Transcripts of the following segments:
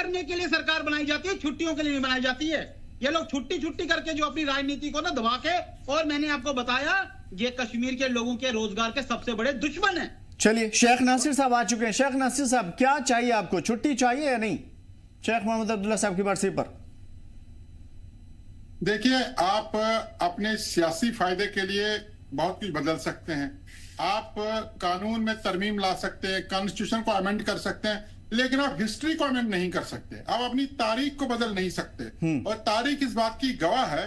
करने के लिए सरकार बनाई जाती है, छुट्टियों के लिए नहीं बनाई जाती है। ये लोग छुट्टी छुट्टी करके जो अपनी राजनीति को ना दबा के, और मैंने आपको बताया ये कश्मीर के लोगों के रोजगार के सबसे बड़े दुश्मन हैं। चलिए, शेख नासिर साहब आ चुके हैं। शेख नासिर साहब, क्या चाहिए आपको, छुट्टी चाहिए या नहीं? शेख मोहम्मद अब्दुल्ला साहब की बरसी पर देखिए, आप अपने सियासी फायदे के लिए बहुत कुछ बदल सकते हैं। आप कानून में तरमीम ला सकते हैं, कॉन्स्टिट्यूशन को अमेंड कर सकते हैं, लेकिन आप हिस्ट्री को अमेंड नहीं कर सकते। आप अपनी तारीख को बदल नहीं सकते। और तारीख इस बात की गवाह है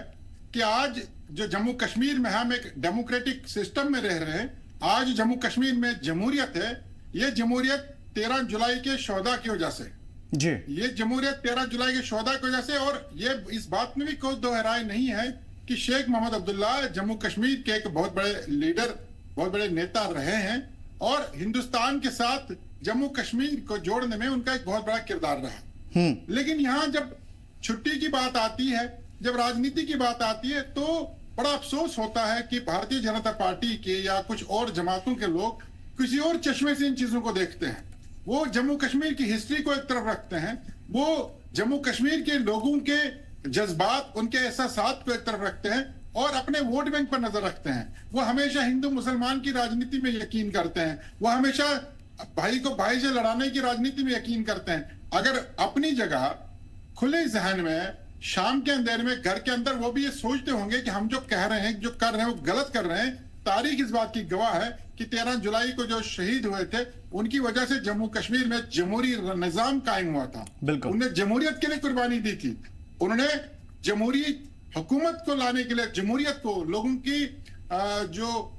कि आज जो जम्मू कश्मीर में हम एक डेमोक्रेटिक सिस्टम में रह रहे हैं, आज जम्मू कश्मीर में जमहूरियत है। ये जमहूरियत 13 जुलाई के शोहदा की वजह से जी, ये जमहूरियत 13 जुलाई के शोहदा की वजह से, और ये इस बात में भी कोई दो राय नहीं है कि शेख मोहम्मद अब्दुल्ला जम्मू कश्मीर के एक बहुत बड़े लीडर, बहुत बड़े नेता रहे हैं, और हिंदुस्तान के साथ जम्मू कश्मीर को जोड़ने में उनका एक बहुत बड़ा किरदार रहा। लेकिन यहां जब छुट्टी की बात आती है, जब राजनीति की बात आती है, तो बड़ा अफसोस होता है कि भारतीय जनता पार्टी के या कुछ और जमातों के लोग किसी और चश्मे से इन चीजों को देखते हैं। वो जम्मू कश्मीर की हिस्ट्री को एक तरफ रखते हैं, वो जम्मू कश्मीर के लोगों के जज्बात, उनके एहसासात को एक तरफ रखते हैं, और अपने वोट बैंक पर नजर रखते हैं। वो हमेशा हिंदू मुसलमान की राजनीति में यकीन करते हैं, वो हमेशा भाई को भाई से लड़ाने की राजनीति में यकीन करते हैं। अगर अपनी जगह खुले जहन में शाम के अंधेरे में घर के अंदर वो भी ये सोचते होंगे कि हम जो कह रहे हैं, जो कर रहे हैं, वो गलत कर रहे हैं। तारीख इस बात की गवाह है कि 13 जुलाई को जो शहीद हुए थे, उनकी वजह से जम्मू कश्मीर में जमहूरी निजाम कायम हुआ था। उन्होंने जमहूरियत के लिए कुर्बानी दी थी। उन्होंने जमहूरी हुकूमत को लाने के लिए, जमहूरियत को, लोगों की जो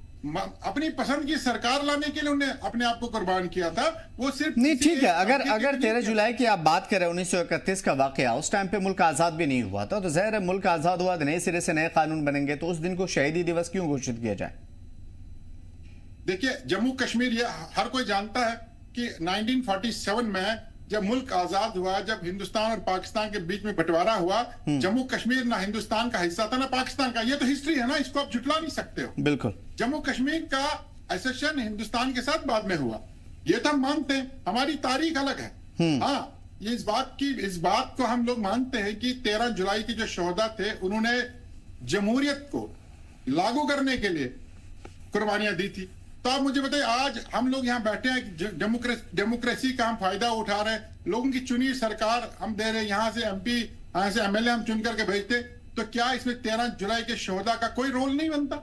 अपनी पसंद की सरकार लाने के लिए उन्हें अपने आप को कुर्बान किया था। वो सिर्फ नहीं, ठीक है, अगर 13 जुलाई की आप बात करें, 1931 का वाकया, उस टाइम पे मुल्क आजाद भी नहीं हुआ था, तो ज़ाहिर है मुल्क आजाद हुआ, नए सिरे से नए कानून बनेंगे, तो उस दिन को शहीदी दिवस क्यों घोषित किया जाए? देखिए, जम्मू कश्मीर, ये हर कोई जानता है कि 1947 में जब मुल्क आजाद हुआ, जब हिंदुस्तान और पाकिस्तान के बीच में बंटवारा हुआ, जम्मू कश्मीर ना हिंदुस्तान का हिस्सा था ना पाकिस्तान का। ये तो हिस्ट्री है ना, इसको आप झुटला नहीं सकते हो। बिल्कुल, जम्मू कश्मीर का एसेशन हिंदुस्तान के साथ बाद में हुआ, ये तो हम मानते हैं। हमारी तारीख अलग है। हाँ, ये इस बात को हम लोग मानते हैं कि 13 जुलाई के जो शोहदा थे, उन्होंने जमहूरियत को लागू करने के लिए कुर्बानियां दी थी। तो आप मुझे बताइए, आज हम लोग यहाँ बैठे हैं, डेमोक्रेसी का हम फायदा उठा रहे हैं, लोगों की चुनी सरकार हम दे रहे हैं, यहाँ से एमपी, यहाँ से एमएलए हम चुन करके भेजते, तो क्या इसमें 13 जुलाई के शोहदा का कोई रोल नहीं बनता?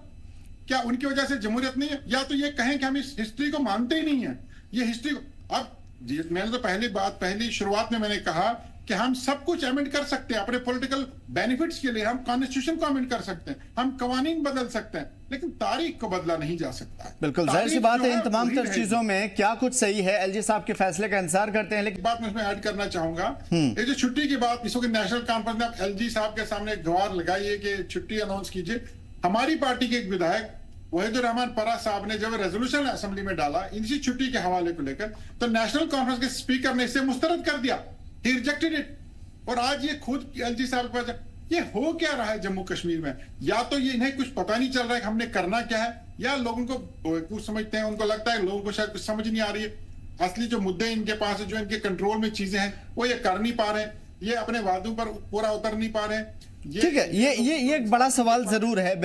क्या उनकी वजह से जमहूरियत नहीं है? या तो ये कहें कि हम इस हिस्ट्री को मानते ही नहीं है। ये हिस्ट्री अब मैंने तो पहली शुरुआत में मैंने कहा कि हम सब कुछ अमेंड कर सकते हैं अपने पॉलिटिकल बेनिफिट्स के लिए। हम कॉन्स्टिट्यूशन को अमेंड कर सकते हैं, हम कवानीन बदल सकते हैं, लेकिन तारीख को बदला नहीं जा सकता। बिल्कुल जाहिर सी बात है, इन तमाम तर चीजों में क्या कुछ सही है, एलजी साहब के फैसले का इंतजार करते हैं। लेकिन बात मैं इसमें ऐड करना चाहूंगा, ये जो छुट्टी की बात, इसको नेशनल कॉन्फ्रेंस में आप एलजी साहब के सामने एक गुहार लगाइए कि छुट्टी अनाउंस कीजिए। हमारी पार्टी के एक विधायक वहीदुर रहमान परा साहब ने जब रेजोल्यूशन असेंबली में डाला इसी छुट्टी के हवाले को लेकर, तो नेशनल कॉन्फ्रेंस के स्पीकर ने इसे मुस्तरद कर दिया, ही रिजेक्टेड इट। और आज ये खुद एलजी साहब के पास, ये हो क्या रहा है जम्मू कश्मीर में? या तो ये इन्हें कुछ पता नहीं चल रहा है कि हमने करना क्या है, या लोगों को कुछ समझते हैं, उनको लगता है लोगों को शायद कुछ समझ नहीं आ रही है। असली जो मुद्दे इनके पास है, जो इनके कंट्रोल में चीजें हैं, वो ये कर नहीं पा रहे हैं, ये अपने वादों पर पूरा उतर नहीं पा रहे हैं। ठीक है, ये एक बड़ा सवाल जरूर है।